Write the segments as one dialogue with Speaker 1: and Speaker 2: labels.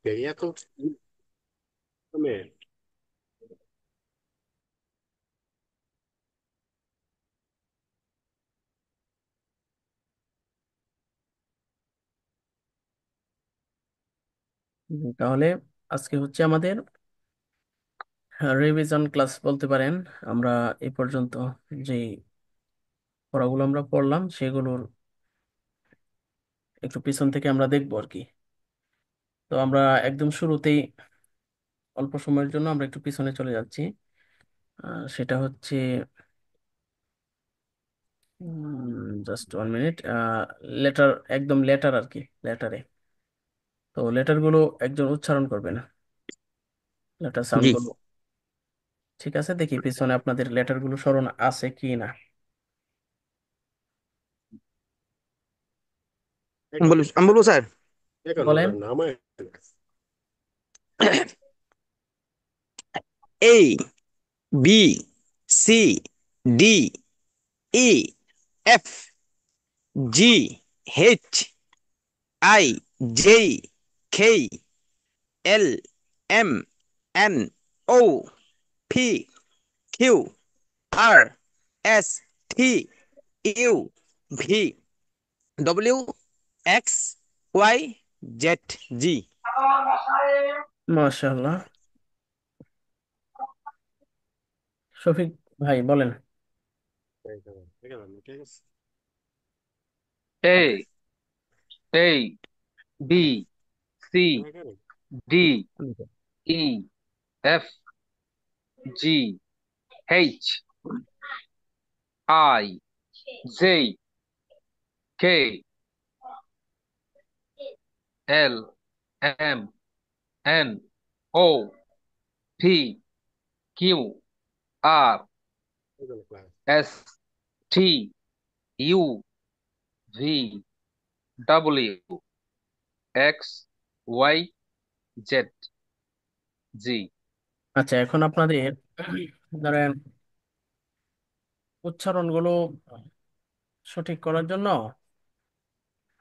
Speaker 1: Quería comer.
Speaker 2: তাহলে আজকে হচ্ছে আমাদের রিভিশন ক্লাস বলতে পারেন। আমরা এই পর্যন্ত যে পড়াগুলো আমরা পড়লাম সেগুলোর একটু পিছন থেকে আমরা দেখবো আর কি। তো আমরা একদম শুরুতেই অল্প সময়ের জন্য আমরা একটু পিছনে চলে যাচ্ছি। সেটা হচ্ছে জাস্ট 1 মিনিট। লেটার, একদম লেটার আর কি, লেটারে। তো লেটারগুলো একজন উচ্চারণ করবেন, লেটার সাউন্ড
Speaker 1: জি।
Speaker 2: গুলো। ঠিক আছে, দেখি পিছনে আপনাদের লেটারগুলো স্মরণ আছে কি না।
Speaker 1: আমি বলবো স্যার। এখন
Speaker 2: বলেন।
Speaker 1: ওটার নাম
Speaker 3: A B C D E F G H I J K L M N O P Q R S T U V W X Y Z জি।
Speaker 2: মাশাআল্লাহ। শফিক ভাই বলেন।
Speaker 1: ঠিক আছে।
Speaker 4: A, A, B, C, D, E, F, G, H, I, J, K, L, M, N, O, P, Q, R, S, T, U, V, W, X, Y, Z, G.
Speaker 2: আচ্ছা, এখন আপনাদের ধরেন উচ্চারণগুলো সঠিক করার জন্য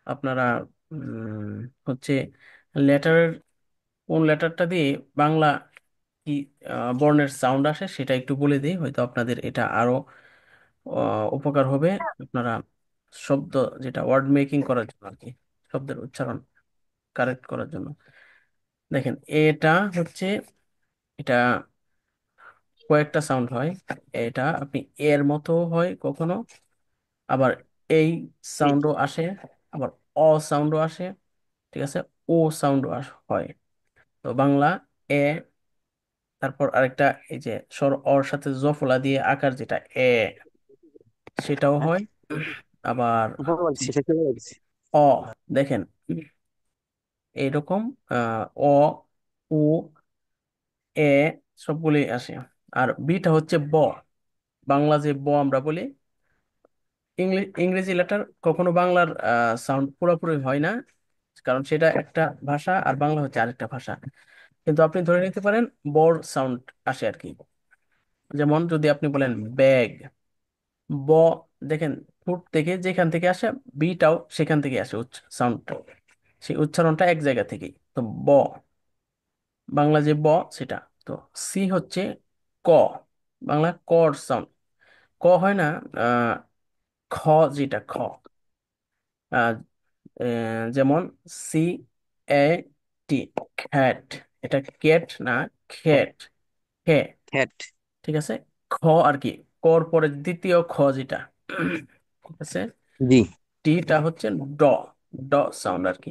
Speaker 2: আপনারা উম, হচ্ছে লেটারের কোন লেটারটা দিয়ে বাংলা কি বর্ণের সাউন্ড আসে সেটা একটু বলে দিই, হয়তো আপনাদের এটা আরো উপকার হবে। আপনারা শব্দ, যেটা ওয়ার্ড মেকিং করার জন্য আর কি, শব্দের উচ্চারণ কারেক্ট করার জন্য। দেখেন, এটা হচ্ছে, এটা কয়েকটা সাউন্ড হয়। এটা আপনি এর মতো হয় কখনো, আবার এই
Speaker 3: জি।
Speaker 2: সাউন্ডও আসে, আবার অ সাউন্ডও আসে। ঠিক আছে, ও সাউন্ডও হয়। তো বাংলা এ, তারপর আরেকটা এই যে স্বর অর সাথে জফলা দিয়ে আকার যেটা এ, সেটাও
Speaker 3: হ্যাঁ,
Speaker 2: হয়। আবার
Speaker 3: ভালো লাগছে, সেটা ভালো লাগছে।
Speaker 2: অ, দেখেন এইরকম অ, উ, এ সবগুলি আসে। আর বিটা হচ্ছে ব, বাংলা যে ব আমরা বলি। ইংরেজি লেটার কখনো বাংলার সাউন্ড পুরোপুরি হয় না, কারণ সেটা একটা ভাষা আর বাংলা হচ্ছে আরেকটা ভাষা। কিন্তু আপনি ধরে নিতে পারেন বর সাউন্ড আসে আর কি। যেমন যদি আপনি বলেন ব্যাগ, ব, দেখেন ঠোঁট থেকে যেখান থেকে আসে, বিটাও সেখান থেকে আসে, সাউন্ডটা, সেই উচ্চারণটা এক জায়গা থেকেই। তো ব, বাংলা যে ব সেটা। তো সি হচ্ছে ক, বাংলা কর সাউন্ড। ক হয় না, আহ, খ, যেটা খ, আহ, যেমন সি এ টি, খ্যাট। এটা ক্যাট না, খ্যাট, খে।
Speaker 3: হ্যাট।
Speaker 2: ঠিক আছে, খ আর কি, কর পরে দ্বিতীয় খ যেটা। ঠিক আছে,
Speaker 3: জি।
Speaker 2: টিটা হচ্ছে ড, ড সাউন্ড আর কি।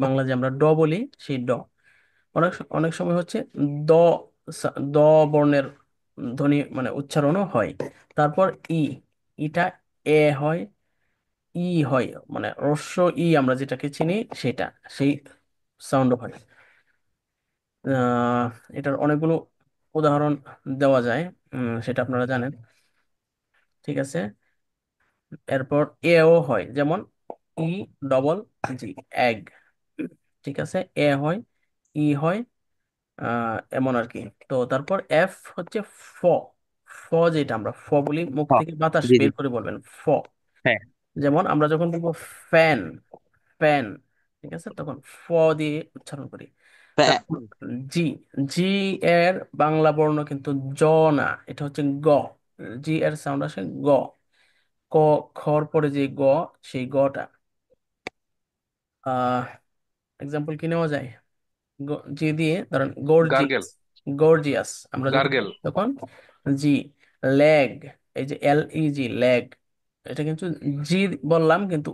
Speaker 2: বাংলা যে আমরা ড বলি, সেই ড। অনেক অনেক সময় হচ্ছে দ, দ বর্ণের ধ্বনি মানে উচ্চারণও হয়। তারপর ই, ইটা এ হয়, ই হয়, মানে রস্য ই আমরা যেটাকে চিনি সেটা, সেই সাউন্ড হয়। আহ এটার অনেকগুলো উদাহরণ দেওয়া যায়, সেটা আপনারা জানেন। ঠিক আছে, এরপর এও হয়, যেমন ই ডবল জি, এগ। ঠিক আছে, এ হয়, ই হয়, এমন আর কি। তো তারপর এফ হচ্ছে ফ, ফ যেটা আমরা ফ বলি, মুখ
Speaker 3: হ।
Speaker 2: থেকে বাতাস
Speaker 3: জি জি।
Speaker 2: বের করে বলবেন ফ।
Speaker 3: হ্যাঁ।
Speaker 2: যেমন আমরা যখন বলবো ফ্যান, ফ্যান, ঠিক আছে, তখন ফ দিয়ে উচ্চারণ করি।
Speaker 3: প্যা-
Speaker 2: তারপর জি, জি এর বাংলা বর্ণ কিন্তু জ না, এটা হচ্ছে গ। জি এর সাউন্ড আসে গ। ক, খর পরে যে গ, সেই গটা। আহ এক্সাম্পল কি নেওয়া যায়? জি দিয়ে ধরেন
Speaker 4: গার্গেল।
Speaker 2: গর্জিয়াস। গর্জিয়াস আমরা যখন
Speaker 4: গার্গেল।
Speaker 2: বলি তখন জি। ল্যাগ, এই যে এল ই জি, ল্যাগ, এটা কিন্তু জি বললাম কিন্তু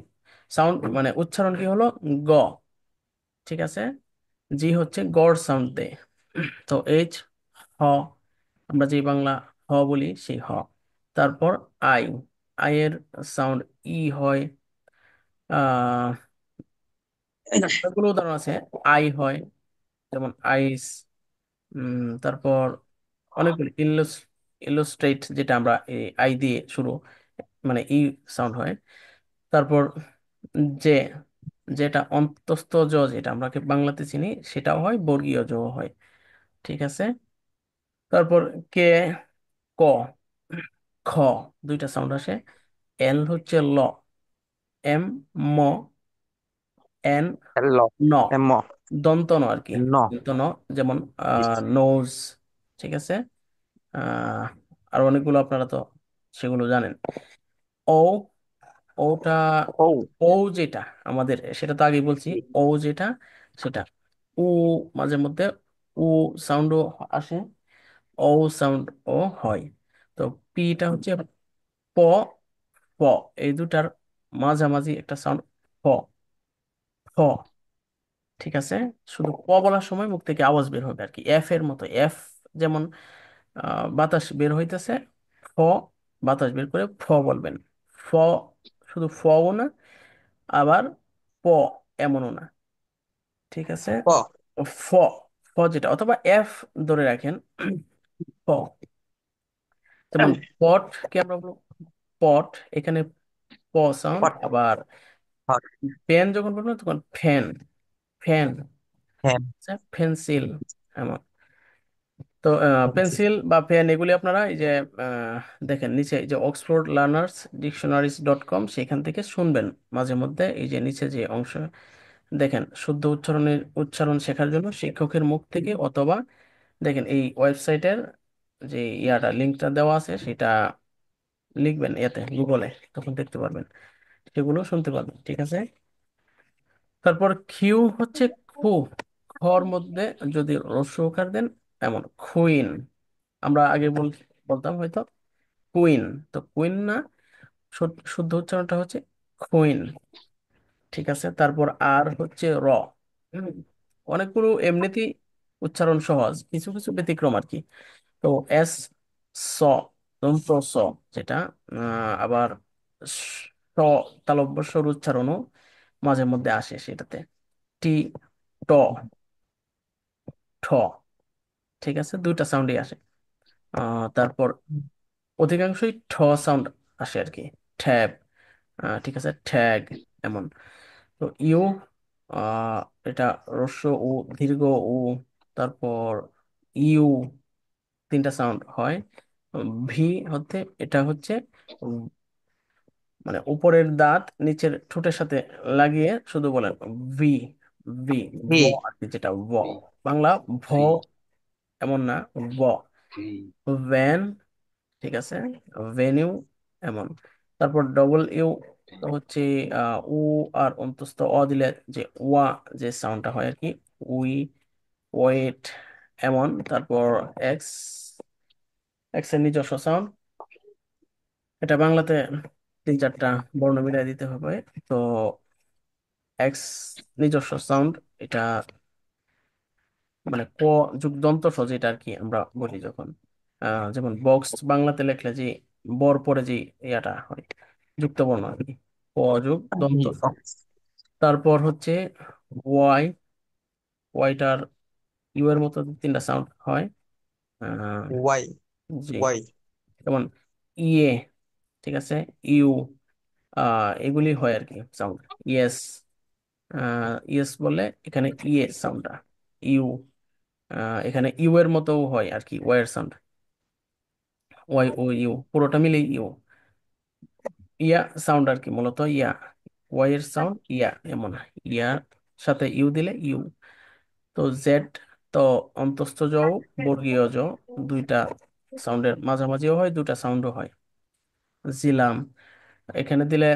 Speaker 2: সাউন্ড মানে উচ্চারণ কি হলো? গ। ঠিক আছে, জি হচ্ছে গড় সাউন্ড দেয়। তো এইচ, হ, আমরা যে বাংলা হ বলি সেই হ। তারপর আই, আই এর সাউন্ড ই হয়। আহ অনেকগুলো উদাহরণ আছে। আই হয়, যেমন আইস। তারপর অনেকগুলো ইলুস্ট্রেট, যেটা আমরা এই আই দিয়ে শুরু, মানে ই সাউন্ড হয়। তারপর যে, যেটা অন্তস্থ জ, যেটা আমরা বাংলাতে চিনি, সেটাও হয়, বর্গীয় জ হয়। ঠিক আছে। তারপর কে, ক, খ, দুইটা সাউন্ড আসে। এল হচ্ছে ল, এম ম, এন
Speaker 3: ল
Speaker 2: ন,
Speaker 3: এম
Speaker 2: দন্ত ন আর কি,
Speaker 3: ন
Speaker 2: দন্ত ন। যেমন নোজ। ঠিক আছে। আহ আর অনেকগুলো, আপনারা তো সেগুলো জানেন। ও, ওটা,
Speaker 3: ও
Speaker 2: ও যেটা আমাদের, সেটা তো আগেই বলছি। ও যেটা, সেটা উ, মাঝে মধ্যে উ সাউন্ডও আসে, ও সাউন্ড ও হয়। তো পিটা হচ্ছে প, প, এই দুটার মাঝামাঝি একটা সাউন্ড, প, ফ। ঠিক আছে। শুধু প বলার সময় মুখ থেকে আওয়াজ বের হবে আর কি, এফ এর মতো। এফ যেমন বাতাস বের হইতেছে, ফ, বাতাস বের করে ফ বলবেন। ফ, শুধু ফও না, আবার প এমনও না। ঠিক আছে।
Speaker 3: প
Speaker 2: ফ, ফ যেটা, অথবা এফ ধরে রাখেন, প। যেমন পট, কি আমরা বলবো পট, এখানে প সাউন্ড।
Speaker 3: পট
Speaker 2: আবার
Speaker 3: হট
Speaker 2: পেন যখন বলবো তখন ফ্যান, ফ্যান,
Speaker 3: হ্যাঁ
Speaker 2: পেন্সিল, এমন। তো পেন্সিল বা পেন, এগুলি আপনারা এই যে আহ, দেখেন নিচে এই যে Oxford learners dictionaries dot com, সেখান থেকে শুনবেন মাঝে মধ্যে। এই যে নিচে যে অংশ দেখেন, শুদ্ধ উচ্চারণ শেখার জন্য শিক্ষকের মুখ থেকে, অথবা দেখেন এই ওয়েবসাইটের যে ইয়াটা লিঙ্কটা দেওয়া আছে, সেটা লিখবেন এতে গুগলে, তখন দেখতে পারবেন, সেগুলো শুনতে পারবেন। ঠিক আছে। তারপর কিউ হচ্ছে খু। খর মধ্যে যদি রস্য উকার দেন, এমন কুইন। আমরা আগে বলতাম হয়তো কুইন, তো কুইন না, শুদ্ধ উচ্চারণটা হচ্ছে কুইন। ঠিক আছে। তারপর আর হচ্ছে র। হুম, অনেকগুলো এমনিতেই উচ্চারণ সহজ, কিছু কিছু ব্যতিক্রম আর কি। তো এস, স, দন্ত স, যেটা আবার স, তালব্য স্বর উচ্চারণও মাঝে মধ্যে আসে সেটাতে। টি, ট, ঠ। ঠিক আছে, দুইটা সাউন্ডই আসে। তারপর অধিকাংশই ঠ সাউন্ড আসে আর কি। ট্যাব, ঠিক আছে, ট্যাগ, এমন। তো ইউ, আহ, এটা হ্রস্ব উ, দীর্ঘ উ। তারপর ইউ, তিনটা সাউন্ড হয়। ভি হচ্ছে, এটা হচ্ছে মানে উপরের দাঁত নিচের ঠোঁটের সাথে লাগিয়ে শুধু বলেন ভি, ভি, ভ
Speaker 3: ভি
Speaker 2: আর কি, যেটা ভ। বাংলা ভ
Speaker 4: ভি।
Speaker 2: এমন না, ভ।
Speaker 4: ভি।
Speaker 2: ভ্যান, ঠিক আছে, ভেনিউ, এমন। তারপর ডবল ইউ, তো হচ্ছে উ আর অন্তস্থ অ দিলে যে ওয়া, যে সাউন্ডটা হয় আর কি, উই, ওয়েট, এমন। তারপর এক্স, এক্স এর নিজস্ব সাউন্ড, এটা বাংলাতে তিন চারটা বর্ণ মিলাই দিতে হবে। তো এক্স নিজস্ব সাউন্ড, এটা মানে ক যুগ দন্ত স, যেটা আর কি আমরা বলি যখন যেমন বক্স বাংলাতে লেখলে যে বর পরে যে ইয়াটা হয়, যুক্ত বর্ণ আর কি, ক যুগ দন্ত স। তারপর হচ্ছে ওয়াই, ওয়াইটার ইউ এর মতো তিনটা সাউন্ড হয়। আহ,
Speaker 3: ওয়াই
Speaker 2: জি,
Speaker 3: ওয়াই
Speaker 2: যেমন ইয়ে, ঠিক আছে, ইউ, এগুলি হয় আর কি সাউন্ড। ইয়েস, ইয়েস বললে এখানে ইয়ে সাউন্ডটা, ইউ, এখানে ইউ এর মতো হয় আর কি, Y sound, Y O U, পুরোটা মিলে ইউ। ইয়া সাউন্ড আর কি, মূলত ইয়া, ওয়াই এর সাউন্ড ইয়া, এমন। ইয়া সাথে ইউ দিলে ইউ। তো জেড তো অন্তস্থ জ ও বর্গীয় জ, দুইটা সাউন্ডের মাঝামাঝিও হয়, দুইটা সাউন্ডও হয়। জিলাম এখানে দিলে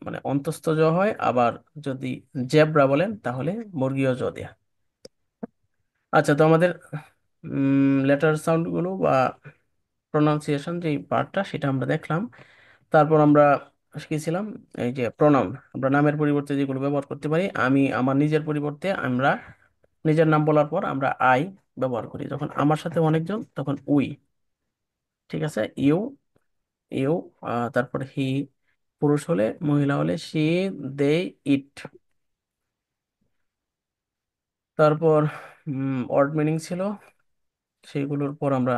Speaker 2: মানে অন্তস্থ জ হয়, আবার যদি জেব্রা বলেন তাহলে বর্গীয় জ দেয়া। আচ্ছা, তো আমাদের লেটার সাউন্ড গুলো বা প্রনাউন্সিয়েশন যে পার্টটা সেটা আমরা দেখলাম। তারপর আমরা শিখেছিলাম এই যে প্রনাউন, আমরা নামের পরিবর্তে যেগুলো ব্যবহার করতে পারি। আমি আমার নিজের পরিবর্তে আমরা নিজের নাম বলার পর আমরা আই ব্যবহার করি। যখন আমার সাথে অনেকজন তখন উই। ঠিক আছে, ইউ, ইউ, তারপর হি, পুরুষ হলে, মহিলা হলে সি, দে, ইট। তারপর ওয়ার্ড মিনিং ছিল, সেইগুলোর পর আমরা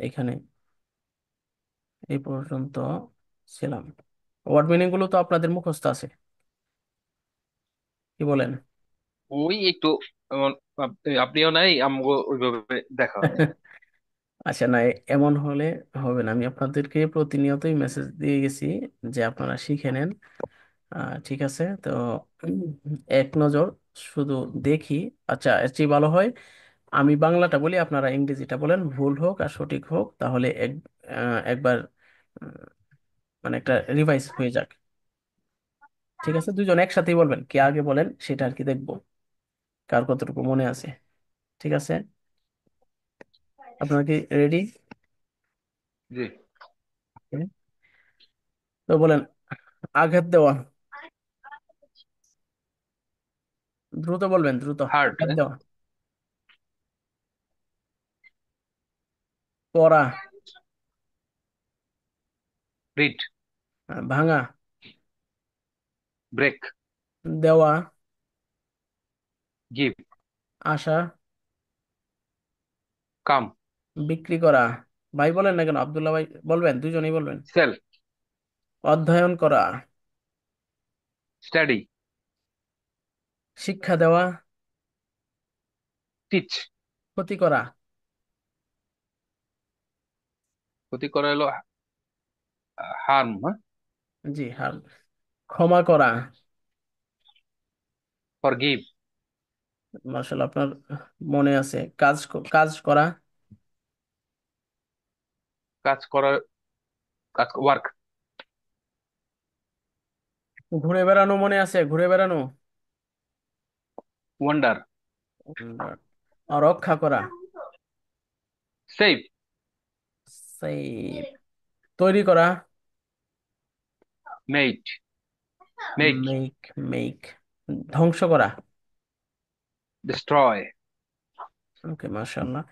Speaker 2: এখানে এই পর্যন্ত ছিলাম। ওয়ার্ড মিনিং গুলো তো আপনাদের মুখস্থ আছে, কি বলেন?
Speaker 4: ওই একটু আপনিও নাই আমগো ওইভাবে দেখা হয় নাই।
Speaker 2: আচ্ছা, না এমন হলে হবে না। আমি আপনাদেরকে প্রতিনিয়তই মেসেজ দিয়ে গেছি যে আপনারা শিখে নেন। ঠিক আছে, তো উম, এক নজর শুধু দেখি। আচ্ছা, এর চেয়ে ভালো হয় আমি বাংলাটা বলি, আপনারা ইংরেজিটা বলেন, ভুল হোক আর সঠিক হোক, তাহলে একবার উম, মানে একটা রিভাইজ হয়ে যাক। ঠিক আছে, দুজন একসাথেই বলবেন, কে আগে বলেন সেটা আর কি দেখবো কার কতটুকু মনে আছে। ঠিক আছে, আপনারা কি রেডি?
Speaker 4: জি।
Speaker 2: তো বলেন, আঘাত দেওয়া। দ্রুত বলবেন, দ্রুত।
Speaker 4: হার্ট।
Speaker 2: আঘাত দেওয়া। পড়া।
Speaker 4: রিড।
Speaker 2: ভাঙা।
Speaker 4: ব্রেক।
Speaker 2: দেওয়া।
Speaker 4: গিভ।
Speaker 2: আশা।
Speaker 4: কাম।
Speaker 2: বিক্রি করা। ভাই বলেন না কেন, আব্দুল্লাহ ভাই বলবেন, দুজনেই বলবেন।
Speaker 4: সেল।
Speaker 2: অধ্যয়ন করা।
Speaker 4: স্টাডি।
Speaker 2: শিক্ষা দেওয়া।
Speaker 4: টিচ।
Speaker 2: ক্ষতি করা।
Speaker 4: ক্ষতি করা হলো হার্ম। হ্যাঁ।
Speaker 2: জি, হার। ক্ষমা করা।
Speaker 4: ফরগিভ।
Speaker 2: মার্শাল্লাহ, আপনার মনে আছে। কাজ করা।
Speaker 4: কাজ করা। কাজ ওয়ার্ক।
Speaker 2: ঘুরে বেড়ানো মনে আছে, ঘুরে বেড়ানো।
Speaker 4: ওয়ান্ডার।
Speaker 2: রক্ষা করা।
Speaker 4: সেভ।
Speaker 2: সেই তৈরি করা।
Speaker 4: মেট। মেক।
Speaker 2: Make, make. ধ্বংস করা।
Speaker 4: ডিস্ট্রয়।
Speaker 2: ওকে, মাশাআল্লাহ।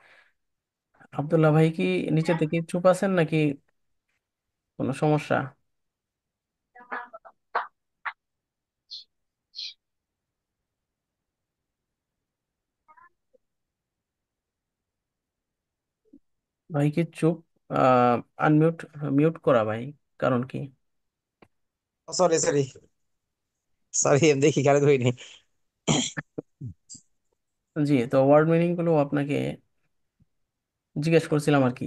Speaker 2: আব্দুল্লাহ ভাই কি নিচে থেকে চুপ আছেন নাকি কোনো সমস্যা? ভাই কি চুপ? আনমিউট, মিউট করা ভাই, কারণ কি?
Speaker 3: সরি সরি সরি, আমি দেখি খেয়াল করিনি।
Speaker 2: জি, তো ওয়ার্ড মিনিং গুলো আপনাকে জিজ্ঞেস করছিলাম আর কি,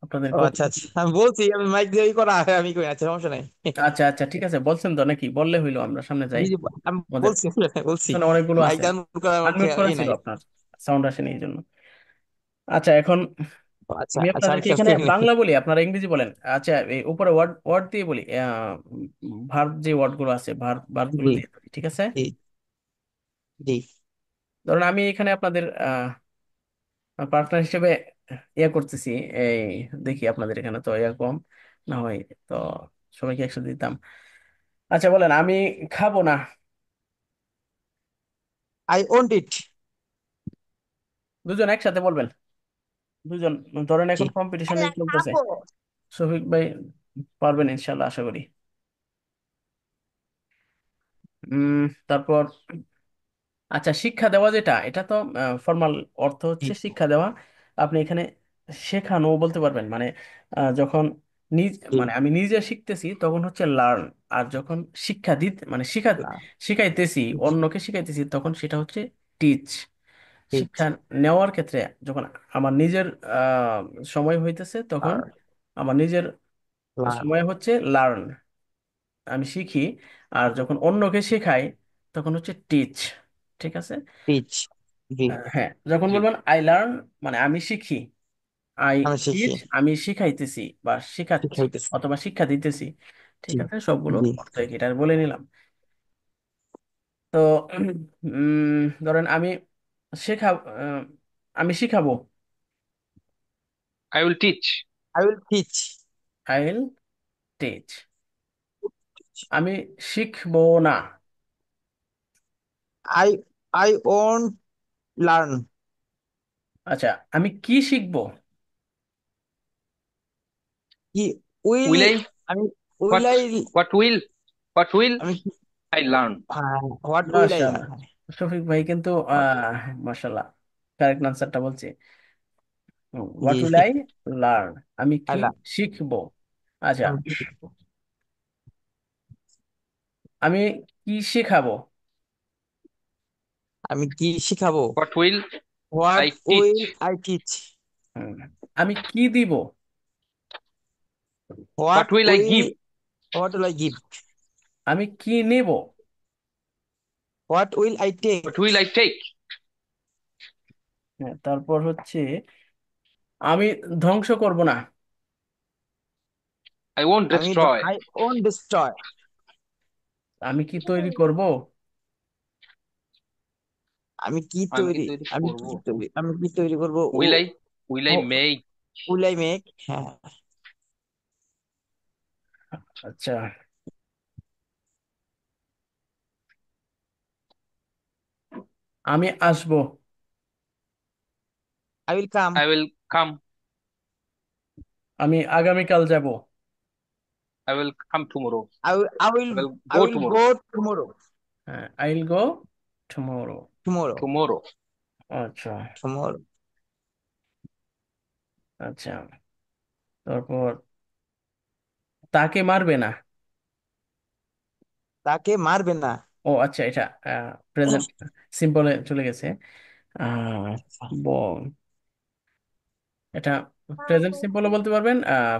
Speaker 2: আপনাদের
Speaker 3: ও
Speaker 2: কত।
Speaker 3: আচ্ছা আচ্ছা, আমি বলছি আমি মাইক দিয়ে করা আমি কই, আচ্ছা সমস্যা নাই।
Speaker 2: আচ্ছা আচ্ছা, ঠিক আছে, বলছেন তো নাকি? বললে হইলো, আমরা সামনে যাই।
Speaker 3: জি জি, আমি
Speaker 2: আমাদের
Speaker 3: বলছি বলছি
Speaker 2: এখানে অনেকগুলো
Speaker 3: মাইক
Speaker 2: আছে।
Speaker 3: ডাউন করা আমার
Speaker 2: আনমিউট করা
Speaker 3: ই
Speaker 2: ছিল
Speaker 3: নাই।
Speaker 2: আপনার, সাউন্ড আসেনি এই জন্য। আচ্ছা, এখন
Speaker 3: ও আচ্ছা
Speaker 2: আমি
Speaker 3: আচ্ছা, আমি
Speaker 2: আপনাদেরকে
Speaker 3: খেয়াল
Speaker 2: এখানে
Speaker 3: করিনি।
Speaker 2: বাংলা বলি, আপনারা ইংরেজি বলেন। আচ্ছা, এই উপরে ওয়ার্ড ওয়ার্ড দিয়ে বলি, ভার্ব যে ওয়ার্ড গুলো আছে, ভার্ব গুলো
Speaker 3: জি
Speaker 2: দিয়ে বলি, ঠিক আছে?
Speaker 3: জি জি।
Speaker 2: ধরুন আমি এখানে আপনাদের পার্টনার হিসেবে ইয়ে করতেছি, এই দেখি আপনাদের এখানে তো ইয়ে কম না হয়, তো সবাইকে একসাথে দিতাম। আচ্ছা, বলেন, আমি খাবো না।
Speaker 3: আই ওন্ট ইট।
Speaker 2: দুজন একসাথে বলবেন, দুজন। ধরেন
Speaker 3: জি।
Speaker 2: এখন কম্পিটিশন
Speaker 3: আরে
Speaker 2: চলতেছে।
Speaker 3: খাবো।
Speaker 2: শফিক ভাই পারবেন ইনশাল্লাহ, আশা করি। তারপর আচ্ছা, শিক্ষা দেওয়া যেটা, এটা তো ফর্মাল অর্থ
Speaker 3: জি
Speaker 2: হচ্ছে শিক্ষা দেওয়া। আপনি এখানে শেখানো বলতে পারবেন, মানে যখন নিজ
Speaker 3: জি
Speaker 2: মানে আমি নিজে শিখতেছি তখন হচ্ছে লার্ন। আর যখন শিক্ষা দিতে মানে শিখাইতেছি, অন্যকে শিখাইতেছি, তখন সেটা হচ্ছে টিচ।
Speaker 3: ঠিক।
Speaker 2: শিক্ষা নেওয়ার ক্ষেত্রে যখন আমার নিজের আহ, সময় হইতেছে, তখন
Speaker 3: আর
Speaker 2: আমার নিজের
Speaker 3: লার্ন।
Speaker 2: সময় হচ্ছে লার্ন, আমি শিখি। আর যখন অন্যকে শেখাই তখন হচ্ছে টিচ। ঠিক আছে।
Speaker 3: টিচ। জি।
Speaker 2: হ্যাঁ, যখন
Speaker 4: জি।
Speaker 2: বলবেন আই লার্ন মানে আমি শিখি, আই
Speaker 3: আমি শিখি।
Speaker 2: টিচ আমি শিখাইতেছি বা শিখাচ্ছি
Speaker 3: শিখাইতেছি।
Speaker 2: অথবা শিক্ষা দিতেছি। ঠিক
Speaker 3: জি।
Speaker 2: আছে, সবগুলোর
Speaker 3: জি।
Speaker 2: অর্থ কি এটা বলে নিলাম। তো ধরেন আমি শেখাবো, আমি শিখাবো,
Speaker 4: I will teach.
Speaker 3: I will teach.
Speaker 2: I will teach. আমি শিখবো না,
Speaker 3: আই আই ওন্ট লার্ন।
Speaker 2: আচ্ছা আমি কি শিখবো,
Speaker 3: কি উইল,
Speaker 4: উইল আই,
Speaker 3: আমি will
Speaker 4: what
Speaker 3: I,
Speaker 4: what will, what will
Speaker 3: আমি
Speaker 4: I learn?
Speaker 3: What will I
Speaker 2: মাশাআল্লাহ,
Speaker 3: লার্ন।
Speaker 2: শফিক ভাই কিন্তু মাশাআল্লাহ কারেক্ট আনসারটা বলছি।
Speaker 3: জি।
Speaker 2: হোয়াট উইল আই লার্ন, আমি কি
Speaker 3: আল্লাহ।
Speaker 2: শিখবো। আচ্ছা
Speaker 3: আমি কি শিখবো?
Speaker 2: আমি কি শেখাবো,
Speaker 3: আমি কি শিখাবো?
Speaker 4: What will
Speaker 3: what
Speaker 4: I teach?
Speaker 3: Will I teach?
Speaker 2: হুম, আমি কি দিব,
Speaker 3: what
Speaker 4: what will I
Speaker 3: will,
Speaker 4: give?
Speaker 3: What will I give?
Speaker 2: আমি কি নেব,
Speaker 3: what will I take?
Speaker 4: What will I take?
Speaker 2: হ্যাঁ, তারপর হচ্ছে আমি ধ্বংস করব না,
Speaker 4: আই ওয়ন্ট
Speaker 3: আমি
Speaker 4: ডিস্ট্রয়।
Speaker 3: I won't destroy.
Speaker 2: আমি কি তৈরি করব,
Speaker 3: আমি কি
Speaker 4: আমি কি
Speaker 3: তৈরি,
Speaker 4: তৈরি
Speaker 3: আমি
Speaker 4: করব?
Speaker 3: কি তৈরি, আমি কি তৈরি করবো? ও
Speaker 4: উইল
Speaker 3: ও
Speaker 4: I make?
Speaker 3: Will I make? হ্যাঁ।
Speaker 2: আচ্ছা আমি আসব,
Speaker 3: I will come.
Speaker 4: I will come.
Speaker 2: আমি আগামীকাল যাব,
Speaker 4: I will come tomorrow.
Speaker 3: I will
Speaker 4: I will
Speaker 3: I
Speaker 4: go
Speaker 3: will
Speaker 4: tomorrow.
Speaker 3: Go tomorrow.
Speaker 2: হ্যাঁ I will go tomorrow.
Speaker 3: Tomorrow.
Speaker 4: Tomorrow.
Speaker 2: আচ্ছা
Speaker 3: tomorrow.
Speaker 2: আচ্ছা, তারপর তাকে মারবে না,
Speaker 3: তাকে মারবে না।
Speaker 2: ও আচ্ছা এটা প্রেজেন্ট সিম্পলে চলে গেছে। আহ ব এটা প্রেজেন্ট সিম্পলও বলতে পারবেন,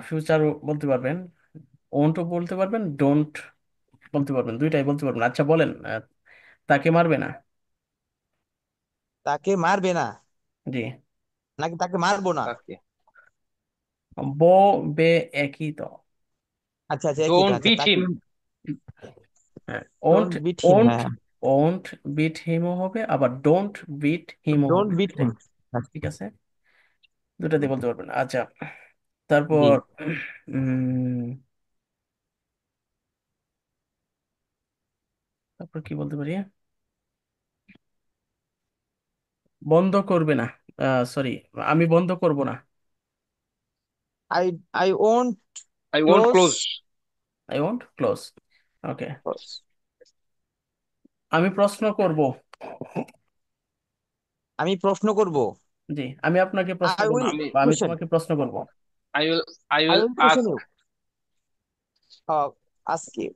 Speaker 2: ফিউচারও বলতে পারবেন, ওন্টও বলতে পারবেন, ডোন্ট বলতে পারবেন, দুইটাই বলতে পারবেন। আচ্ছা বলেন, তাকে মারবে না।
Speaker 3: তাকে মারবে না,
Speaker 2: জি,
Speaker 3: নাকি তাকে মারবো না?
Speaker 4: তাকে।
Speaker 2: ব বে একই তো।
Speaker 3: আচ্ছা আচ্ছা, একই তো।
Speaker 4: ডোন্ট
Speaker 3: আচ্ছা
Speaker 4: বিট
Speaker 3: তাকে,
Speaker 4: হিম।
Speaker 2: হ্যাঁ won't,
Speaker 3: don't beat him.
Speaker 2: Won't,
Speaker 3: হ্যাঁ।
Speaker 2: ওন্ট বিট হিমও হবে, আবার ডোন্ট বিট হিমও
Speaker 3: ডোন্ট
Speaker 2: হবে,
Speaker 3: বিট
Speaker 2: দুটাই
Speaker 3: হিম।
Speaker 2: ঠিক আছে, দুটা দিয়ে বলতে পারবেন। আচ্ছা
Speaker 3: জি।
Speaker 2: তারপর উম তারপর কি বলতে পারি, বন্ধ করবে না, সরি আমি বন্ধ করব না,
Speaker 3: I I won't
Speaker 4: I won't
Speaker 3: close.
Speaker 4: Close.
Speaker 2: I won't close. Okay, আমি প্রশ্ন করব,
Speaker 3: আমি প্রশ্ন করব।
Speaker 2: জি আমি আপনাকে প্রশ্ন
Speaker 3: আই
Speaker 2: করব
Speaker 3: উইল
Speaker 4: আমি
Speaker 2: বা আমি
Speaker 3: কোশ্চেন।
Speaker 2: তোমাকে প্রশ্ন করব।
Speaker 4: I will I
Speaker 3: I
Speaker 4: will
Speaker 3: will question
Speaker 4: ask.
Speaker 3: You. Ask you.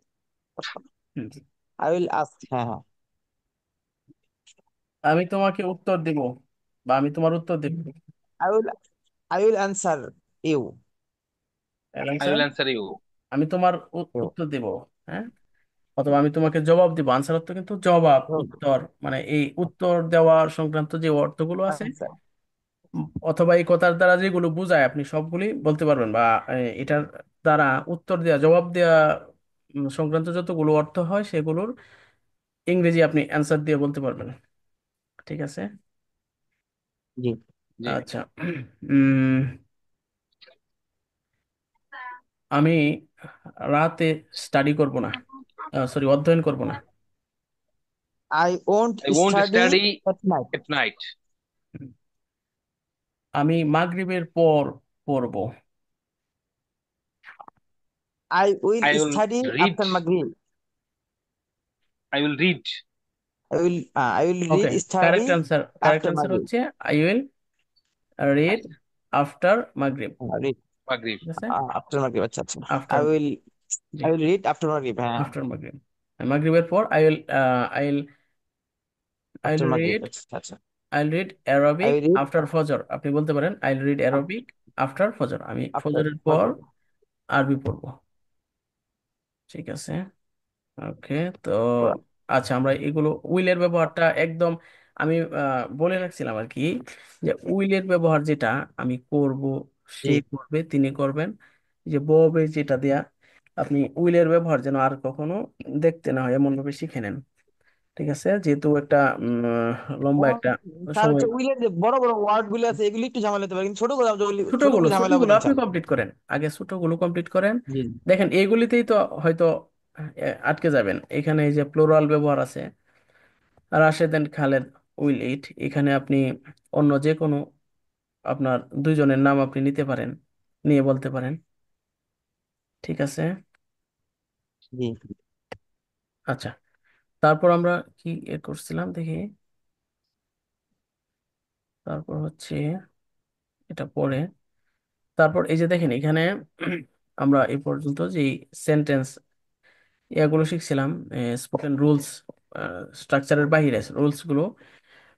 Speaker 2: Hmm,
Speaker 3: I will ask. হ্যাঁ হ্যাঁ।
Speaker 2: আমি তোমাকে উত্তর দিব বা আমি তোমার উত্তর দেব।
Speaker 3: I will, I will answer you.
Speaker 4: I
Speaker 2: answer,
Speaker 4: will answer you.
Speaker 2: আমি তোমার
Speaker 3: ইউ।
Speaker 2: উত্তর দেব। হ্যাঁ, অথবা আমি তোমাকে জবাব দিব, আনসার অর্থ কিন্তু জবাব, উত্তর মানে এই উত্তর দেওয়ার সংক্রান্ত যে অর্থগুলো আছে,
Speaker 3: আনসার।
Speaker 2: অথবা এই কথার দ্বারা যেগুলো বোঝায় আপনি সবগুলি বলতে পারবেন, বা এটার দ্বারা উত্তর দেওয়া জবাব দেওয়া সংক্রান্ত যতগুলো অর্থ হয় সেগুলোর ইংরেজি আপনি অ্যান্সার দিয়ে বলতে পারবেন। ঠিক আছে।
Speaker 3: জি।
Speaker 4: জি।
Speaker 2: আচ্ছা উম আমি রাতে স্টাডি করব না, সরি অধ্যয়ন করব না।
Speaker 3: I won't
Speaker 4: I won't
Speaker 3: study
Speaker 4: study
Speaker 3: at night.
Speaker 4: At night.
Speaker 2: আমি মাগরিবের পর পড়ব,
Speaker 3: I will
Speaker 4: I will
Speaker 3: study
Speaker 4: read.
Speaker 3: After মাগরিব।
Speaker 4: I will read.
Speaker 3: I will
Speaker 2: okay
Speaker 3: read
Speaker 2: correct
Speaker 3: study
Speaker 2: answer, correct
Speaker 3: after
Speaker 2: answer
Speaker 3: Maghrib.
Speaker 2: হচ্ছে I will read after মাগরিব।
Speaker 3: Read
Speaker 4: মাগরিব।
Speaker 2: ঠিক আছে,
Speaker 3: after Maghrib. আচ্ছা আচ্ছা। I
Speaker 2: after,
Speaker 3: will,
Speaker 2: G
Speaker 3: I will read after Maghrib. হ্যাঁ।
Speaker 2: After মাগরিব, মাগরিবের পর I will I
Speaker 3: After
Speaker 2: will
Speaker 3: Maghrib.
Speaker 2: Read,
Speaker 3: আচ্ছা আচ্ছা।
Speaker 2: I will read
Speaker 3: I
Speaker 2: Arabic
Speaker 3: will read
Speaker 2: after ফজর, আপনি বলতে পারেন I will read Arabic after ফজর, আমি
Speaker 3: after
Speaker 2: ফজরের পর
Speaker 3: Fajr.
Speaker 2: আরবি পড়বো। ঠিক আছে, ওকে। তো
Speaker 3: Quran.
Speaker 2: আচ্ছা, আমরা এগুলো উইলের ব্যবহারটা একদম আমি বলে রাখছিলাম আর কি, যে উইলের ব্যবহার যেটা আমি করব, সে
Speaker 3: জি
Speaker 2: করবে, তিনি করবেন, যে ববে যেটা দেয়া, আপনি উইলের ব্যবহার যেন আর কখনো দেখতে না হয় এমন ভাবে শিখে নেন। ঠিক আছে, যেহেতু একটা লম্বা একটা
Speaker 3: স্যার
Speaker 2: সময়।
Speaker 3: হচ্ছে উইলের যে বড় বড় ওয়ার্ড গুলো আছে এগুলি একটু ঝামেলা হতে পারে, কিন্তু ছোট গুলো
Speaker 2: ছোটগুলো
Speaker 3: ছোটগুলো ঝামেলা হবে
Speaker 2: ছোটগুলো
Speaker 3: না
Speaker 2: আপনি
Speaker 3: ইনশাল্লাহ।
Speaker 2: কমপ্লিট করেন, আগে ছোটগুলো কমপ্লিট করেন।
Speaker 3: জি
Speaker 2: দেখেন এইগুলিতেই তো হয়তো আটকে যাবেন। এখানে এই যে প্লোরাল ব্যবহার আছে, রাশেদ এন্ড খালেদ উইল ইট, এখানে আপনি অন্য যে কোনো আপনার দুইজনের নাম আপনি নিতে পারেন, নিয়ে বলতে পারেন। ঠিক আছে।
Speaker 3: জি
Speaker 2: আচ্ছা, তারপর আমরা কি করছিলাম দেখি। তারপর হচ্ছে এটা পরে, তারপর এই যে দেখেন এখানে আমরা এই পর্যন্ত যে সেন্টেন্স এগুলো শিখছিলাম, স্পোকেন রুলস, স্ট্রাকচারের বাইরে রুলস গুলো।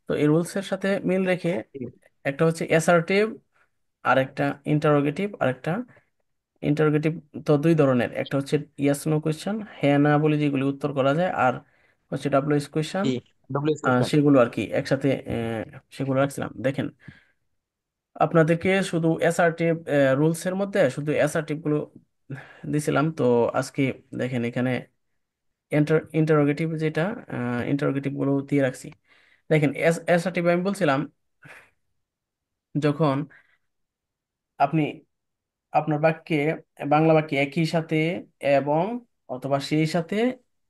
Speaker 2: তো এই রুলস এর সাথে মিল রেখে
Speaker 3: জি
Speaker 2: একটা হচ্ছে অ্যাসার্টিভ আর একটা ইন্টারোগেটিভ আর একটা ইন্টারোগেটিভ। তো দুই ধরনের, একটা হচ্ছে ইয়েস নো কোয়েশ্চেন, হ্যাঁ না বলে যেগুলি উত্তর করা যায়, আর হচ্ছে ডাব্লিউএস কোয়েশ্চেন,
Speaker 3: জি ডব্লিউএস কোশ্চেন।
Speaker 2: সেগুলো আর কি একসাথে সেগুলো রাখছিলাম। দেখেন আপনাদেরকে শুধু অ্যাসার্টিভ রুলস এর মধ্যে শুধু অ্যাসার্টিভ গুলো দিছিলাম। তো আজকে দেখেন এখানে ইন্টারোগেটিভ যেটা, ইন্টারোগেটিভ গুলো দিয়ে রাখছি। দেখেন অ্যাসার্টিভ আমি বলছিলাম যখন আপনি আপনার বাক্যে, বাংলা বাক্যে একই সাথে এবং অথবা সেই সাথে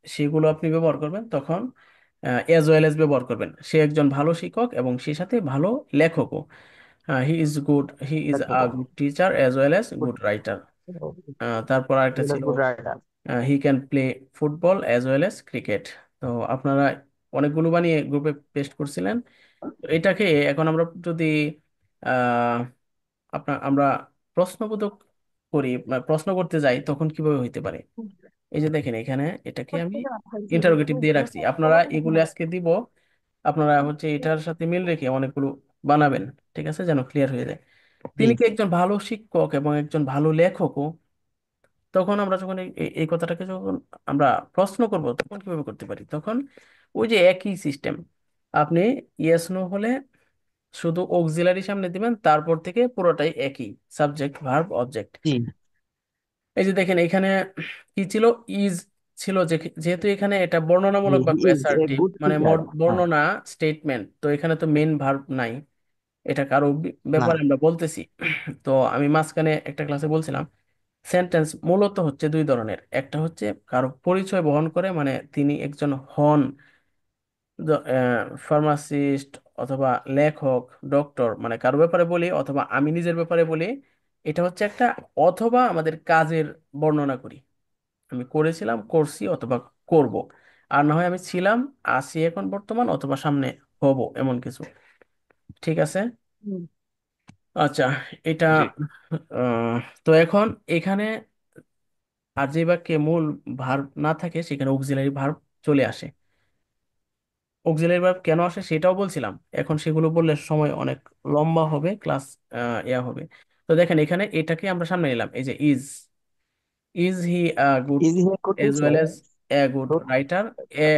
Speaker 2: সেগুলো আপনি ব্যবহার করবেন, তখন এজ ওয়েল এজ ব্যবহার করবেন। সে একজন ভালো শিক্ষক এবং সেই সাথে ভালো লেখকও। He is a good teacher as well as good writer. তারপর আরেকটা ছিল
Speaker 3: good writer.
Speaker 2: He can play football as well as cricket. তো আপনারা অনেকগুলো বানিয়ে গ্রুপে পেস্ট করছিলেন। তো এটাকে এখন আমরা যদি আহ আমরা প্রশ্নবোধক করি, প্রশ্ন করতে যাই, তখন কিভাবে হইতে পারে। এই যে দেখেন এখানে এটাকে আমি ইন্টারোগেটিভ দিয়ে রাখছি। আপনারা এগুলো আজকে দিব, আপনারা হচ্ছে এটার সাথে মিল রেখে অনেকগুলো বানাবেন। ঠিক আছে, যেন ক্লিয়ার হয়ে যায়।
Speaker 3: জি
Speaker 2: তিনি কি একজন ভালো শিক্ষক এবং একজন ভালো লেখকও? তখন আমরা যখন এই কথাটাকে যখন আমরা প্রশ্ন করব, তখন কিভাবে করতে পারি, তখন ওই যে একই সিস্টেম, আপনি ইয়েস নো হলে শুধু অক্সিলারি সামনে দিবেন, তারপর থেকে পুরোটাই একই, সাবজেক্ট ভার্ব অবজেক্ট।
Speaker 3: জি।
Speaker 2: এই যে দেখেন এখানে কি ছিল, ইজ ছিল, যেহেতু এখানে এটা
Speaker 3: জি
Speaker 2: বর্ণনামূলক
Speaker 3: হি
Speaker 2: বাক্য,
Speaker 3: ইজ এ
Speaker 2: অ্যাসার্টিভ
Speaker 3: গুড
Speaker 2: মানে
Speaker 3: টিচার। হ্যাঁ।
Speaker 2: বর্ণনা, স্টেটমেন্ট, তো এখানে তো মেন ভার্ব নাই, এটা কারো
Speaker 3: না।
Speaker 2: ব্যাপারে আমরা বলতেছি। তো আমি মাঝখানে একটা ক্লাসে বলছিলাম সেন্টেন্স মূলত হচ্ছে দুই ধরনের, একটা হচ্ছে কারো পরিচয় বহন করে, মানে তিনি একজন হন ফার্মাসিস্ট অথবা লেখক, ডক্টর, মানে কারো ব্যাপারে বলি অথবা আমি নিজের ব্যাপারে বলি। এটা হচ্ছে একটা, অথবা আমাদের কাজের বর্ণনা করি, আমি করেছিলাম, করছি অথবা করব, আর না হয় আমি ছিলাম, আছি এখন বর্তমান, অথবা সামনে হব, এমন কিছু। ঠিক আছে।
Speaker 3: হুম।
Speaker 2: আচ্ছা, এটা
Speaker 4: জি
Speaker 2: আহ, তো এখন এখানে আর যে বাক্যে মূল ভার্ব না থাকে সেখানে অক্সিলারি ভার্ব চলে আসে। অক্সিলারি ভার্ব কেন আসে সেটাও বলছিলাম, এখন সেগুলো বললে সময় অনেক লম্বা হবে, ক্লাস ইয়া হবে। তো দেখেন এখানে এটাকে আমরা সামনে নিলাম, এই যে is he a good
Speaker 3: is he a good
Speaker 2: as well
Speaker 3: teacher?
Speaker 2: As a good
Speaker 3: good
Speaker 2: writer. এ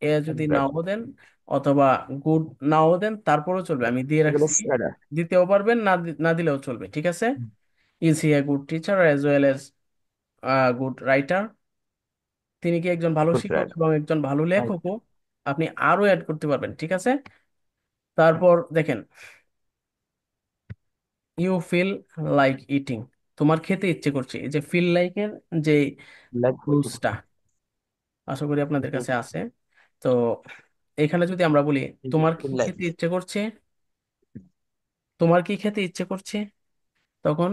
Speaker 2: এ যদি নাও দেন অথবা গুড নাও দেন, তারপরেও চলবে, আমি দিয়ে রাখছি।
Speaker 3: রাইটার।
Speaker 2: দিতেও পারবেন, না দিলেও চলবে। ঠিক আছে, is he a good teacher as well as good writer, তিনি কি একজন ভালো
Speaker 3: গুড
Speaker 2: শিক্ষক
Speaker 3: রাইটার।
Speaker 2: এবং একজন ভালো লেখকও? আপনি আরো অ্যাড করতে পারবেন। ঠিক আছে। তারপর দেখেন ইউ ফিল লাইক ইটিং, তোমার খেতে ইচ্ছে করছে। এই যে ফিল লাইকের যে
Speaker 3: লাইক
Speaker 2: রুলসটা আশা করি আপনাদের কাছে আছে। তো এখানে যদি আমরা বলি তোমার কি
Speaker 3: লাইক।
Speaker 2: খেতে ইচ্ছে করছে, তোমার কি খেতে ইচ্ছে করছে, তখন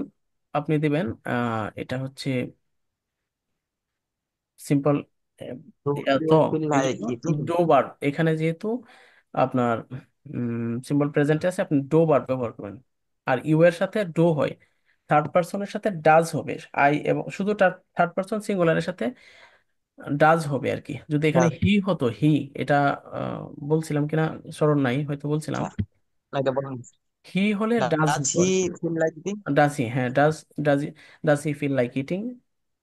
Speaker 2: আপনি দিবেন এটা হচ্ছে সিম্পল।
Speaker 3: ডু ইউ
Speaker 2: তো
Speaker 3: ফিল
Speaker 2: এই
Speaker 3: লাইক
Speaker 2: জন্য
Speaker 3: ইটিং?
Speaker 2: ডো ভার্ব এখানে যেহেতু আপনার সিম্পল প্রেজেন্টে আছে, আপনি ডো ভার্ব ব্যবহার করবেন। আর ইউ এর সাথে ডো হয়, থার্ড পারসনের সাথে ডাজ হবে, আই এবং শুধু থার্ড পারসন সিঙ্গুলারের সাথে ডাজ হবে আর কি। যদি এখানে হি হতো, হি, এটা বলছিলাম কিনা স্মরণ নাই, হয়তো বলছিলাম।
Speaker 3: না এটা বলুন।
Speaker 2: হি হলে ডাজ
Speaker 3: ডাজ
Speaker 2: হতো
Speaker 3: হি
Speaker 2: আর কি।
Speaker 3: Feel like eating?
Speaker 2: Does he, হ্যাঁ, does he feel like eating,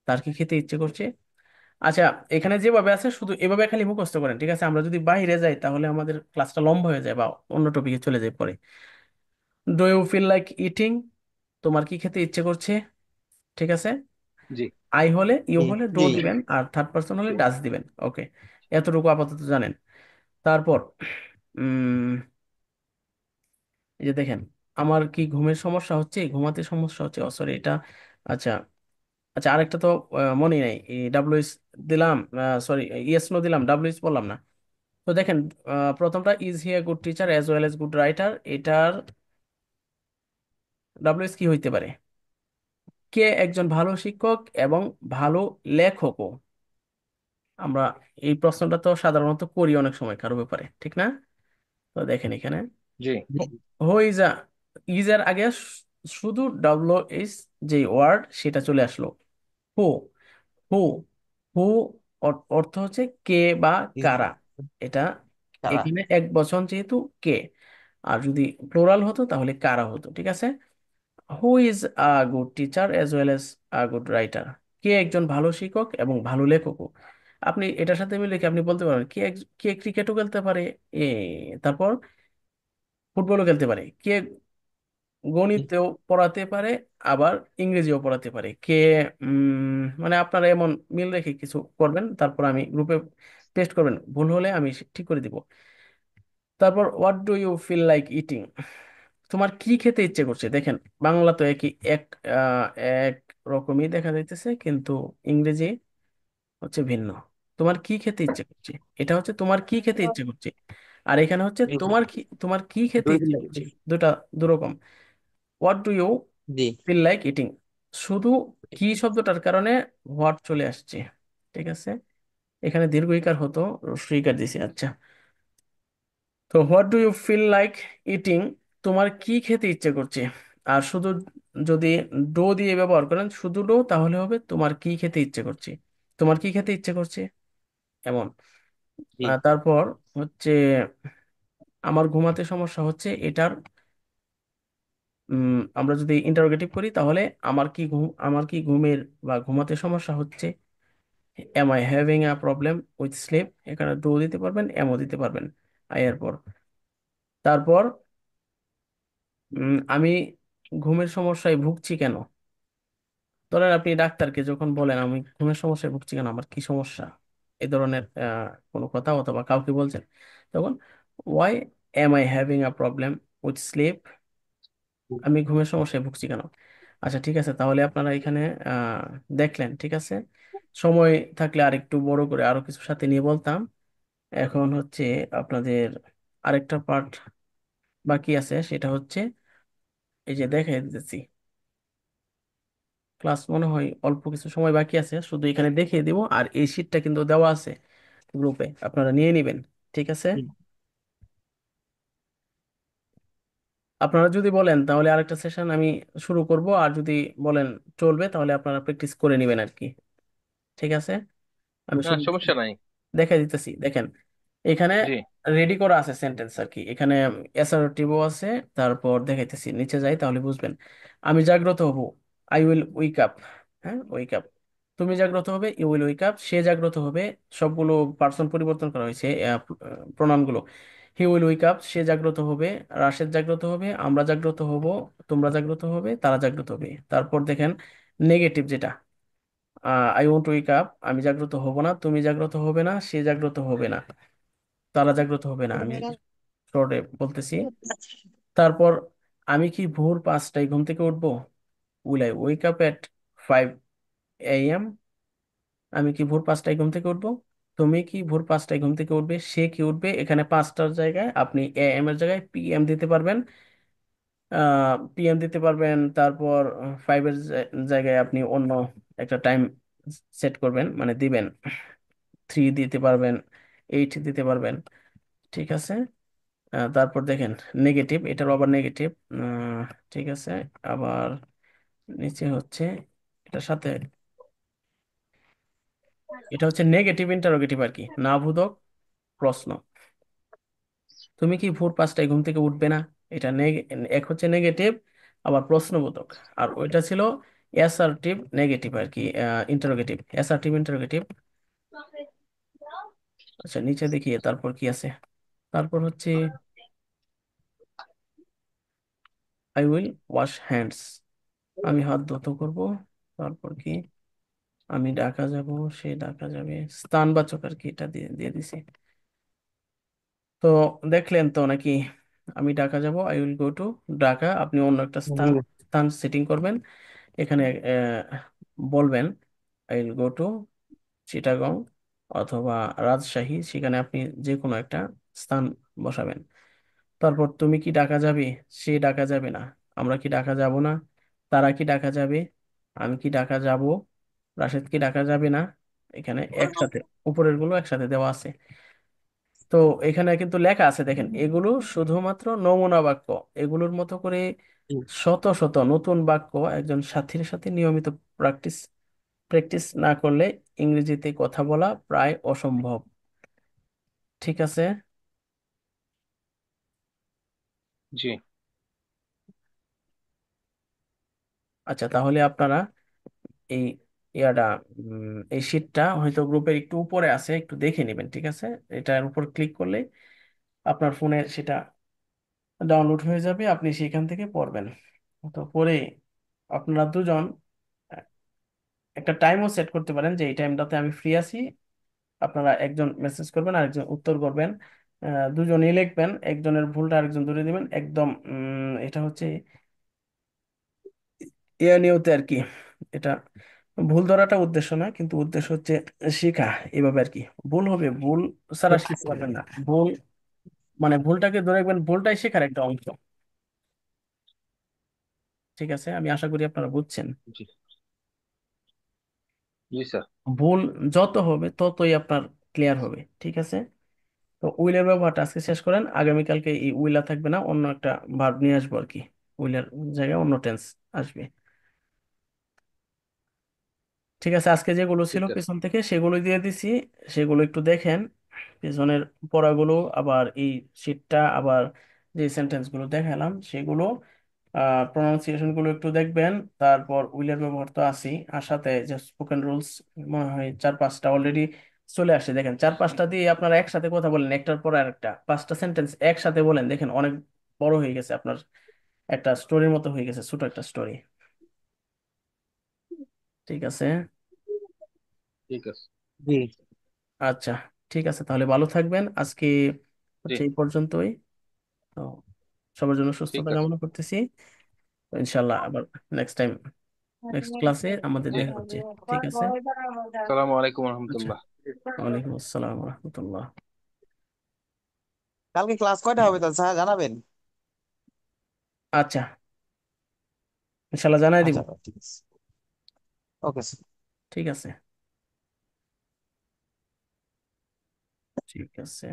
Speaker 2: তার কি খেতে ইচ্ছে করছে। আচ্ছা, এখানে যেভাবে আছে শুধু এভাবে খালি মুখস্থ করেন, ঠিক আছে? আমরা যদি বাইরে যাই তাহলে আমাদের ক্লাসটা লম্বা হয়ে যায় বা অন্য টপিকে চলে যায় পরে। Do you feel like eating? তোমার কি খেতে ইচ্ছে করছে? ঠিক আছে।
Speaker 4: জি
Speaker 2: আই হলে, ইউ
Speaker 3: জি
Speaker 2: হলে ডু
Speaker 3: জি
Speaker 2: দিবেন, আর থার্ড পার্সন হলে ডাজ দিবেন। ওকে, এতটুকু আপাতত জানেন। তারপর উম এই যে দেখেন, আমার কি ঘুমের সমস্যা হচ্ছে, ঘুমাতে সমস্যা হচ্ছে, সরি এটা। আচ্ছা, আচ্ছা আরেকটা তো মনে নাই, ডাব্লিউএস দিলাম, সরি ইয়েস নো দিলাম, ডাব্লিউএস বললাম না। তো দেখেন, প্রথমটা is he a good teacher as well as good writer, এটার ডাব্লিউএস কি হইতে পারে? কে একজন ভালো শিক্ষক এবং ভালো লেখকও? আমরা এই প্রশ্নটা তো সাধারণত করি অনেক সময় কারো ব্যাপারে, ঠিক না? তো দেখেন এখানে,
Speaker 4: জি
Speaker 2: হো ইজ আ, ইজ এর আগে শুধু ডাব্লিউএস যে ওয়ার্ড সেটা চলে আসলো। হু, হু, হু অর্থ হচ্ছে কে বা কারা। এটা
Speaker 3: তারা
Speaker 2: এখানে এক বচন যেহেতু কে, আর যদি প্লোরাল হতো তাহলে কারা হতো, ঠিক আছে? Who is a good teacher as well as a good writer? কে একজন ভালো শিক্ষক এবং ভালো লেখকও? আপনি এটার সাথে মিলে কি আপনি বলতে পারেন কে ক্রিকেটও খেলতে পারে, এ তারপর ফুটবলও খেলতে পারে, কে গণিতেও পড়াতে পারে, আবার ইংরেজিও পড়াতে পারে, কে মানে আপনারা এমন মিল রেখে কিছু করবেন, তারপর আমি গ্রুপে টেস্ট করবেন, ভুল হলে আমি ঠিক করে দিব। তারপর what do you feel like eating? তোমার কি খেতে ইচ্ছে করছে? দেখেন, বাংলা তো একই, এক রকমই দেখা যাইতেছে, কিন্তু ইংরেজি হচ্ছে ভিন্ন। তোমার কি খেতে ইচ্ছে করছে, এটা হচ্ছে তোমার কি খেতে ইচ্ছে করছে, আর এখানে হচ্ছে তোমার কি খেতে
Speaker 3: দুই দিন
Speaker 2: ইচ্ছে
Speaker 3: লাগবে।
Speaker 2: করছে, দুটা দুরকম। হোয়াট ডু ইউ
Speaker 3: জি
Speaker 2: ফিল লাইক ইটিং, শুধু কি শব্দটার কারণে হোয়াট চলে আসছে, ঠিক আছে? এখানে দীর্ঘ ইকার হতো, হ্রস্ব ইকার দিছি। আচ্ছা, তো what do you feel like eating, তোমার কি খেতে ইচ্ছে করছে। আর শুধু যদি ডো দিয়ে ব্যবহার করেন, শুধু ডো, তাহলে হবে তোমার কি খেতে ইচ্ছে করছে, তোমার কি খেতে ইচ্ছে করছে, এমন।
Speaker 3: জি
Speaker 2: তারপর হচ্ছে আমার ঘুমাতে সমস্যা হচ্ছে, এটার আমরা যদি ইন্টারোগেটিভ করি তাহলে আমার কি ঘুমের বা ঘুমাতে সমস্যা হচ্ছে। Am I having a problem with sleep, এখানে ডু দিতে পারবেন, এমও দিতে পারবেন আই এর পর। তারপর আমি ঘুমের সমস্যায় ভুগছি কেন? ধরেন আপনি ডাক্তারকে যখন বলেন আমি ঘুমের সমস্যায় ভুগছি কেন, আমার কি সমস্যা, এই ধরনের কোনো কথা অথবা কাউকে বলছেন, তখন why am I having a problem with sleep, আমি ঘুমের সমস্যায় ভুগছি কেন। আচ্ছা ঠিক আছে, তাহলে আপনারা এখানে দেখলেন, ঠিক আছে? সময় থাকলে আরেকটু বড় করে আরো কিছু সাথে নিয়ে বলতাম। এখন হচ্ছে আপনাদের আরেকটা পার্ট বাকি আছে, সেটা হচ্ছে এই যে দেখাই দিতেছি, ক্লাস মনে হয় অল্প কিছু সময় বাকি আছে, শুধু এখানে দেখিয়ে দিব, আর এই শীটটা কিন্তু দেওয়া আছে গ্রুপে, আপনারা নিয়ে নেবেন, ঠিক আছে?
Speaker 3: জি।
Speaker 2: আপনারা যদি বলেন তাহলে আরেকটা সেশন আমি শুরু করব, আর যদি বলেন চলবে তাহলে আপনারা প্র্যাকটিস করে নেবেন আর কি, ঠিক আছে? আমি
Speaker 4: না
Speaker 2: শুরু
Speaker 4: সমস্যা নাই।
Speaker 2: দেখাই দিতেছি, দেখেন এখানে
Speaker 4: জি
Speaker 2: রেডি করা আছে সেন্টেন্স আর কি, এখানে অ্যাসার্টিভও আছে। তারপর দেখাইতেছি, নিচে যাই তাহলে বুঝবেন। আমি জাগ্রত হব, আই উইল উইক আপ। হ্যাঁ, উইক আপ। তুমি জাগ্রত হবে, ইউ উইল উইক আপ। সে জাগ্রত হবে, সবগুলো পার্সন পরিবর্তন করা হয়েছে, প্রণামগুলো। হি উইল উইক আপ, সে জাগ্রত হবে। রাশেদ জাগ্রত হবে, আমরা জাগ্রত হব, তোমরা জাগ্রত হবে, তারা জাগ্রত হবে। তারপর দেখেন নেগেটিভ যেটা, আই ওয়ন্ট উইক আপ, আমি জাগ্রত হব না, তুমি জাগ্রত হবে না, সে জাগ্রত হবে না, তারা জাগ্রত হবে না, আমি শর্টে বলতেছি। তারপর আমি কি ভোর 5টায় ঘুম থেকে উঠবো, will I wake up at 5 AM, আমি কি ভোর 5টায় ঘুম থেকে উঠবো। তুমি কি ভোর 5টায় ঘুম থেকে উঠবে, সে কি উঠবে, এখানে 5টার জায়গায় আপনি AM এর জায়গায় PM দিতে পারবেন, PM দিতে পারবেন। তারপর 5-এর জায়গায় আপনি অন্য একটা টাইম সেট করবেন, মানে দিবেন, 3 দিতে পারবেন, 8 দিতে পারবেন, ঠিক আছে? তারপর দেখেন নেগেটিভ, এটারও আবার নেগেটিভ, ঠিক আছে? আবার নিচে হচ্ছে এটার সাথে, এটা হচ্ছে নেগেটিভ ইন্টারোগেটিভ আর কি, না বোধক প্রশ্ন। তুমি কি ভোর 5টায় ঘুম থেকে উঠবে না, এটা এক হচ্ছে নেগেটিভ, আবার প্রশ্নবোধক। আর ওইটা ছিল অ্যাসার্টিভ নেগেটিভ আর কি, ইন্টারোগেটিভ, অ্যাসার্টিভ ইন্টারোগেটিভ। আচ্ছা, নিচে দেখি তারপর কি আছে। তারপর হচ্ছে আই উইল ওয়াশ হ্যান্ডস, আমি হাত ধুতো করব। তারপর কি, আমি ঢাকা যাব, সে ঢাকা যাবে, স্থানবাচক আর কি, এটা দিয়ে দিয়ে দিছি। তো দেখলেন তো নাকি? আমি ঢাকা যাব, I will go to Dhaka, আপনি অন্য একটা স্থান
Speaker 3: জি।
Speaker 2: স্থান সেটিং করবেন। এখানে বলবেন I will go to Chittagong অথবা রাজশাহী, সেখানে আপনি যে কোনো একটা স্থান বসাবেন। তারপর তুমি কি ঢাকা যাবে, সে ঢাকা যাবে না, আমরা কি ঢাকা যাব না, তারা কি ঢাকা যাবে, আমি কি ঢাকা যাব, রাশেদ কি ঢাকা যাবে না। এখানে একসাথে উপরের গুলো একসাথে দেওয়া আছে। তো এখানে কিন্তু লেখা আছে, দেখেন এগুলো শুধুমাত্র নমুনা বাক্য। এগুলোর মতো করে শত শত নতুন বাক্য একজন সাথীর সাথে নিয়মিত প্র্যাকটিস প্র্যাকটিস না করলে ইংরেজিতে কথা বলা প্রায় অসম্ভব। ঠিক আছে।
Speaker 4: জি।
Speaker 2: আচ্ছা, তাহলে আপনারা এই ইয়াটা এই শীটটা হয়তো গ্রুপের একটু উপরে আছে, একটু দেখে নেবেন। ঠিক আছে, এটার উপর ক্লিক করলে আপনার ফোনে সেটা ডাউনলোড হয়ে যাবে, আপনি সেখান থেকে পড়বেন। তো পরে আপনারা দুজন আহ, একটা টাইমও সেট করতে পারেন যে এই টাইমটাতে আমি ফ্রি আছি। আপনারা একজন মেসেজ করবেন আর একজন উত্তর করবেন। দুজনেই লিখবেন, একজনের ভুলটা আরেকজন ধরে দিবেন একদম। এটা হচ্ছে ইয়ে নিয়তে আর কি। এটা ভুল ধরাটা উদ্দেশ্য না, কিন্তু উদ্দেশ্য হচ্ছে শেখা, এভাবে আর কি। ভুল হবে, ভুল ছাড়া শিখতে পারবেন না। ভুল মানে ভুলটাকে ধরে রাখবেন, ভুলটাই শেখার একটা অংশ। ঠিক আছে, আমি আশা করি আপনারা বুঝছেন।
Speaker 4: জি। জি স্যার।
Speaker 2: ভুল যত হবে ততই আপনার ক্লিয়ার হবে। ঠিক আছে। তো উইলের ব্যবহারটা আজকে শেষ করেন, আগামীকালকে এই উইলা থাকবে না, অন্য একটা ভার্ব নিয়ে আসবো আর কি। উইলের জায়গায় অন্য টেন্স আসবে। ঠিক আছে, আজকে যেগুলো ছিল
Speaker 4: ঠিক আছে।
Speaker 2: পেছন থেকে সেগুলো দিয়ে দিছি, সেগুলো একটু দেখেন। পেছনের পড়াগুলো আবার এই শীটটা আবার যে সেন্টেন্স গুলো দেখালাম সেগুলো, প্রনাউন্সিয়েশন গুলো একটু দেখবেন। তারপর উইলের ব্যবহার তো আছেই, আর সাথে যে স্পোকেন রুলস মনে হয় 4-5টা অলরেডি চলে আসে। দেখেন 4-5টা দিয়ে আপনারা একসাথে কথা বলেন, একটার পর আরেকটা 5টা সেন্টেন্স একসাথে বলেন, দেখেন অনেক বড় হয়ে গেছে আপনার, একটা স্টোরির মতো হয়ে গেছে, ছোট একটা স্টোরি। ঠিক আছে।
Speaker 4: ঠিক আছে।
Speaker 3: জি।
Speaker 2: আচ্ছা, ঠিক আছে, তাহলে ভালো থাকবেন আজকে,
Speaker 4: জি।
Speaker 2: হচ্ছে এই পর্যন্তই। তো সবার জন্য
Speaker 4: ঠিক
Speaker 2: সুস্থতা
Speaker 4: আছে।
Speaker 2: কামনা করতেছি। তো ইনশাল্লাহ আবার নেক্সট টাইম, নেক্সট ক্লাসে আমাদের
Speaker 4: জি।
Speaker 2: দেখা হচ্ছে। ঠিক আছে।
Speaker 4: আসসালামু আলাইকুম
Speaker 2: আচ্ছা,
Speaker 4: রহমতুল্লাহ।
Speaker 2: ওয়ালাইকুম আসসালাম রহমতুল্লাহ।
Speaker 3: কালকে ক্লাস কয়টা হবে তাহলে স্যার জানাবেন?
Speaker 2: আচ্ছা, ইনশাল্লাহ জানাই দিব।
Speaker 3: আচ্ছা ঠিক আছে। Okay sir.
Speaker 2: ঠিক আছে। ঠিক আছে।